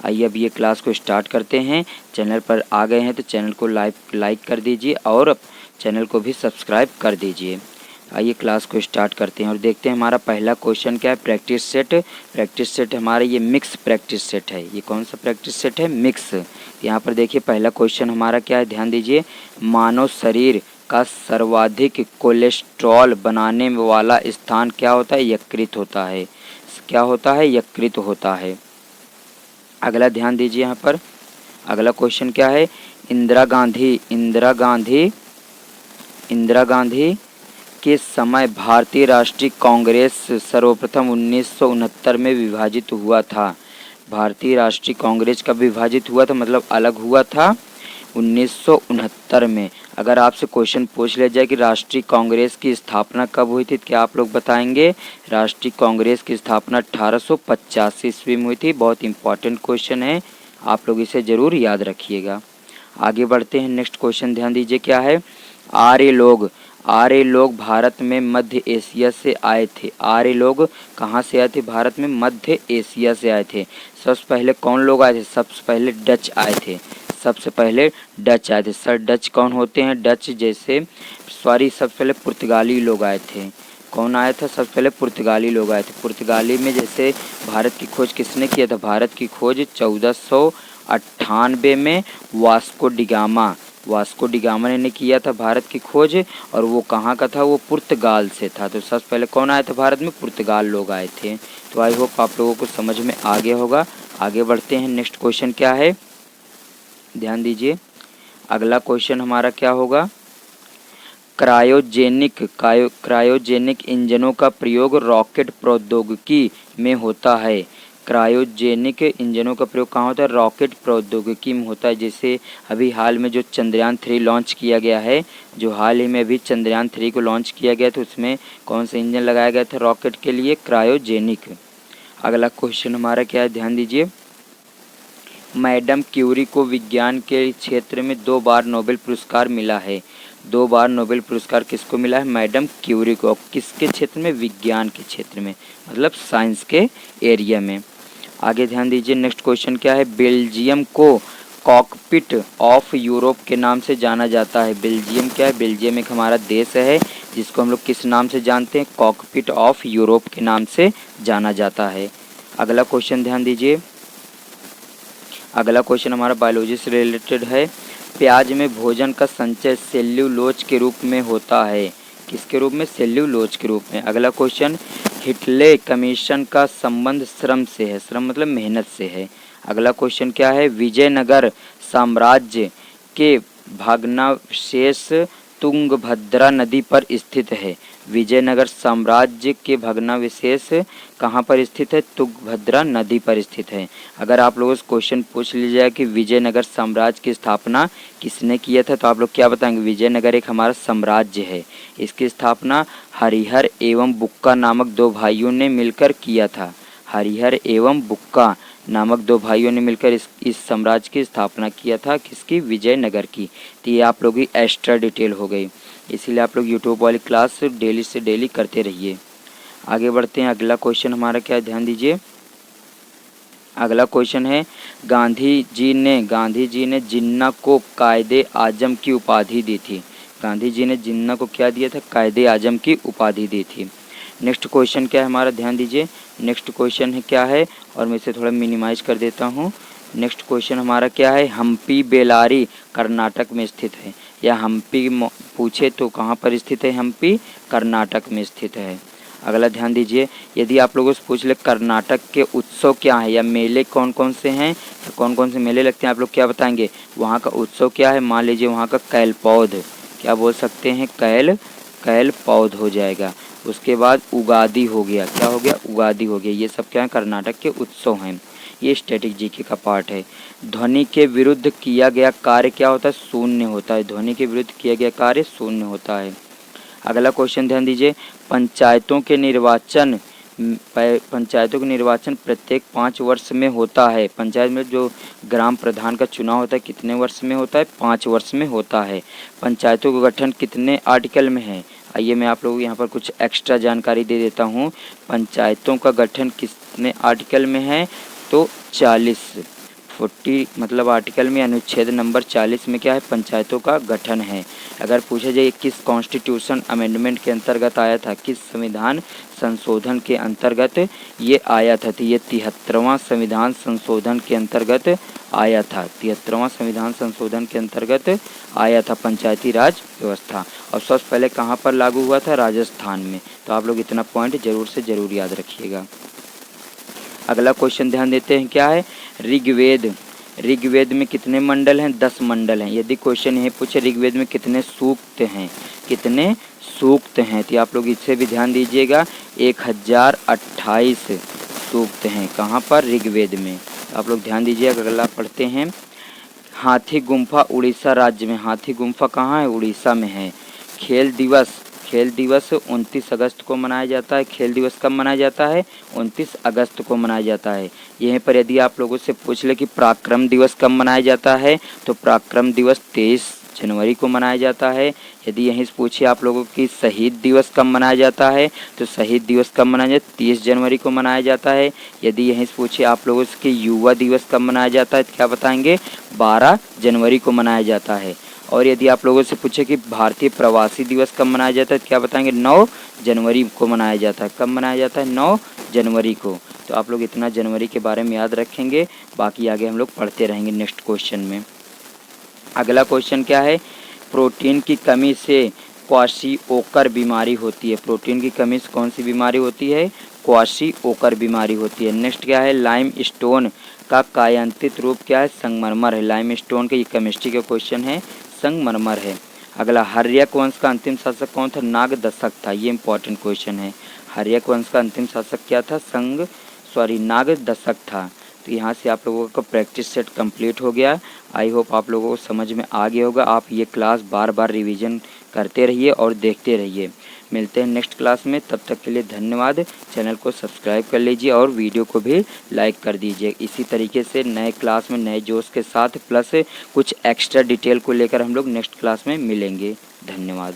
आइए अब ये क्लास को स्टार्ट करते हैं। चैनल पर आ गए हैं तो चैनल को लाइक कर दीजिए और चैनल को भी सब्सक्राइब कर दीजिए। आइए क्लास को स्टार्ट करते हैं और देखते हैं हमारा पहला क्वेश्चन क्या है। Practice set. प्रैक्टिस सेट हमारा ये मिक्स प्रैक्टिस सेट है। ये कौन सा प्रैक्टिस सेट है? मिक्स। यहाँ पर देखिए पहला क्वेश्चन हमारा क्या है, ध्यान दीजिए। मानव शरीर का सर्वाधिक कोलेस्ट्रॉल बनाने वाला स्थान क्या होता है? यकृत होता है। क्या होता है? यकृत होता है। अगला ध्यान दीजिए यहाँ पर अगला क्वेश्चन क्या है। इंदिरा गांधी के समय भारतीय राष्ट्रीय कांग्रेस सर्वप्रथम 1969 में विभाजित हुआ था। भारतीय राष्ट्रीय कांग्रेस कब विभाजित हुआ था, मतलब अलग हुआ था? 1969 में। अगर आपसे क्वेश्चन पूछ लिया जाए कि राष्ट्रीय कांग्रेस की स्थापना कब हुई थी, क्या आप लोग बताएंगे? राष्ट्रीय कांग्रेस की स्थापना 1885 ईस्वी में हुई थी। बहुत इंपॉर्टेंट क्वेश्चन है, आप लोग इसे ज़रूर याद रखिएगा। आगे बढ़ते हैं। नेक्स्ट क्वेश्चन ध्यान दीजिए क्या है। आर्य लोग भारत में मध्य एशिया से आए थे। आर्य लोग कहाँ से आए थे? भारत में मध्य एशिया से आए थे। सबसे पहले कौन लोग आए थे? सबसे पहले डच आए थे। सबसे पहले डच आए थे। सर डच कौन होते हैं? डच सबसे पहले पुर्तगाली लोग आए थे। कौन आया था? सबसे पहले पुर्तगाली लोग आए थे। पुर्तगाली में जैसे भारत की खोज किसने किया था? भारत की खोज 1498 में वास्को डिगामा ने किया था भारत की खोज। और वो कहाँ का था? वो पुर्तगाल से था। तो सबसे पहले कौन आया था भारत में? पुर्तगाल लोग आए थे। तो आई होप आप लोगों को समझ में आ गया होगा। आगे बढ़ते हैं। नेक्स्ट क्वेश्चन क्या है, ध्यान दीजिए। अगला क्वेश्चन हमारा क्या होगा। क्रायोजेनिक इंजनों का प्रयोग रॉकेट प्रौद्योगिकी में होता है। क्रायोजेनिक इंजनों का प्रयोग कहाँ होता है? रॉकेट प्रौद्योगिकी में होता है। जैसे अभी हाल में जो चंद्रयान 3 लॉन्च किया गया है, जो हाल ही में अभी चंद्रयान 3 को लॉन्च किया गया था, उसमें कौन सा इंजन लगाया गया था रॉकेट के लिए? क्रायोजेनिक। अगला क्वेश्चन हमारा क्या है, ध्यान दीजिए। मैडम क्यूरी को विज्ञान के क्षेत्र में 2 बार नोबेल पुरस्कार मिला है। 2 बार नोबेल पुरस्कार किसको मिला है? मैडम क्यूरी को। किसके क्षेत्र में? विज्ञान के क्षेत्र में, मतलब साइंस के एरिया में। आगे ध्यान दीजिए। नेक्स्ट क्वेश्चन क्या है। बेल्जियम को कॉकपिट ऑफ यूरोप के नाम से जाना जाता है। बेल्जियम क्या है? बेल्जियम एक हमारा देश है जिसको हम लोग किस नाम से जानते हैं? कॉकपिट ऑफ यूरोप के नाम से जाना जाता है। अगला क्वेश्चन ध्यान दीजिए। अगला क्वेश्चन हमारा बायोलॉजी से रिलेटेड है। प्याज में भोजन का संचय सेल्यूलोज के रूप में होता है। किसके रूप में? सेल्यूलोज के रूप में। अगला क्वेश्चन, हिटले कमीशन का संबंध श्रम से है। श्रम मतलब मेहनत से है। अगला क्वेश्चन क्या है। विजयनगर साम्राज्य के भग्नावशेष तुंगभद्रा नदी पर स्थित है। विजयनगर साम्राज्य के भग्नावशेष कहाँ पर स्थित है? तुंगभद्रा नदी पर स्थित है। अगर आप लोगों से क्वेश्चन पूछ लिया जाए कि विजयनगर साम्राज्य की स्थापना किसने किया था, तो आप लोग क्या बताएंगे? विजयनगर एक हमारा साम्राज्य है। इसकी स्थापना हरिहर एवं बुक्का नामक 2 भाइयों ने मिलकर किया था। हरिहर एवं बुक्का नामक 2 भाइयों ने मिलकर इस साम्राज्य की स्थापना किया था। किसकी? विजयनगर की। तो ये आप लोग की एक्स्ट्रा डिटेल हो गई, इसीलिए आप लोग यूट्यूब वाली क्लास डेली से डेली करते रहिए। आगे बढ़ते हैं। अगला क्वेश्चन हमारा क्या है, ध्यान दीजिए। अगला क्वेश्चन है, गांधी जी ने जिन्ना को कायदे आजम की उपाधि दी थी। गांधी जी ने जिन्ना को क्या दिया था? कायदे आजम की उपाधि दी थी। नेक्स्ट क्वेश्चन क्या है हमारा, ध्यान दीजिए। नेक्स्ट क्वेश्चन है क्या है, और मैं इसे थोड़ा मिनिमाइज कर देता हूँ। नेक्स्ट क्वेश्चन हमारा क्या है। हम्पी बेलारी कर्नाटक में स्थित है, या हम्पी पूछे तो कहाँ पर स्थित है? हम्पी कर्नाटक में स्थित है। अगला ध्यान दीजिए। यदि आप लोगों से पूछ ले कर्नाटक के उत्सव क्या है या मेले कौन कौन से हैं, तो कौन कौन से मेले लगते हैं, आप लोग क्या बताएंगे? वहाँ का उत्सव क्या है? मान लीजिए वहाँ का कैलपौध, क्या बोल सकते हैं? कैलपौध हो जाएगा। उसके बाद उगादी हो गया। क्या हो गया? उगादी हो गया। ये सब क्या है? कर्नाटक के उत्सव हैं। ये स्टैटिक जीके का पार्ट है। ध्वनि के विरुद्ध किया गया कार्य क्या होता है? शून्य होता है। ध्वनि के विरुद्ध किया गया कार्य शून्य होता है। अगला क्वेश्चन ध्यान दीजिए। पंचायतों के निर्वाचन प्रत्येक 5 वर्ष में होता है। पंचायत में जो ग्राम प्रधान का चुनाव होता है कितने वर्ष में होता है? 5 वर्ष में होता है। पंचायतों का गठन कितने आर्टिकल में है? आइए मैं आप लोगों को यहाँ पर कुछ एक्स्ट्रा जानकारी दे देता हूँ। पंचायतों का गठन कितने आर्टिकल में है? तो 40। 40 मतलब आर्टिकल में अनुच्छेद नंबर 40 में क्या है, पंचायतों का गठन है। अगर पूछा जाए किस कॉन्स्टिट्यूशन अमेंडमेंट के अंतर्गत आया था, किस संविधान संशोधन के अंतर्गत ये आया था, तो ये 73वां संविधान संशोधन के अंतर्गत आया था। 73वां संविधान संशोधन के अंतर्गत आया था पंचायती राज व्यवस्था। और सबसे पहले कहाँ पर लागू हुआ था, राजस्थान में। तो आप लोग इतना पॉइंट जरूर से ज़रूर याद रखिएगा। अगला क्वेश्चन ध्यान देते हैं, क्या है, ऋग्वेद। ऋग्वेद में कितने मंडल हैं, 10 मंडल हैं। यदि क्वेश्चन ये पूछे ऋग्वेद में कितने सूक्त हैं, कितने सूक्त हैं, तो आप लोग इससे भी ध्यान दीजिएगा। 1028 सूक्त हैं। कहाँ पर, ऋग्वेद में। आप लोग ध्यान दीजिएगा। अगला पढ़ते हैं, हाथी गुम्फा उड़ीसा राज्य में। हाथी गुम्फा कहाँ है, उड़ीसा में है। खेल दिवस 29 अगस्त को मनाया जाता है। खेल दिवस कब मनाया जाता है, 29 अगस्त को मनाया जाता है। यहीं पर यदि आप लोगों से पूछ ले कि पराक्रम दिवस कब मनाया जाता है, तो पराक्रम दिवस 23 जनवरी को मनाया जाता है। यदि यहीं से पूछिए आप लोगों की शहीद दिवस कब मनाया जाता है, तो शहीद दिवस कब मनाया जाता है, 30 जनवरी को मनाया जाता है। यदि यहीं से पूछिए आप लोगों से कि युवा दिवस कब मनाया जाता है, तो क्या बताएंगे, 12 जनवरी को मनाया जाता है। और यदि आप लोगों से पूछे कि भारतीय प्रवासी दिवस कब मनाया जाता है, तो क्या बताएंगे, 9 जनवरी को मनाया जाता है। कब मनाया जाता है, 9 जनवरी को। तो आप लोग इतना जनवरी के बारे में याद रखेंगे, बाकी आगे हम लोग पढ़ते रहेंगे नेक्स्ट क्वेश्चन में। अगला क्वेश्चन क्या है, प्रोटीन की कमी से क्वाशीओकर बीमारी होती है। प्रोटीन की कमी से कौन सी बीमारी होती है, क्वाशीओकर बीमारी होती है। नेक्स्ट क्या है, लाइम स्टोन का कायांतित रूप क्या है, संगमरमर है। लाइम स्टोन का ये केमिस्ट्री का क्वेश्चन है, संगमरमर है। अगला, हर्यक वंश का अंतिम शासक कौन था, नागदशक था। ये इंपॉर्टेंट क्वेश्चन है। हर्यक वंश का अंतिम शासक क्या था, नागदशक था। तो यहाँ से आप लोगों का प्रैक्टिस सेट कंप्लीट हो गया। आई होप आप लोगों को समझ में आ गया होगा। आप ये क्लास बार बार रिवीजन करते रहिए और देखते रहिए। मिलते हैं नेक्स्ट क्लास में, तब तक के लिए धन्यवाद। चैनल को सब्सक्राइब कर लीजिए और वीडियो को भी लाइक कर दीजिए। इसी तरीके से नए क्लास में नए जोश के साथ प्लस कुछ एक्स्ट्रा डिटेल को लेकर हम लोग नेक्स्ट क्लास में मिलेंगे। धन्यवाद।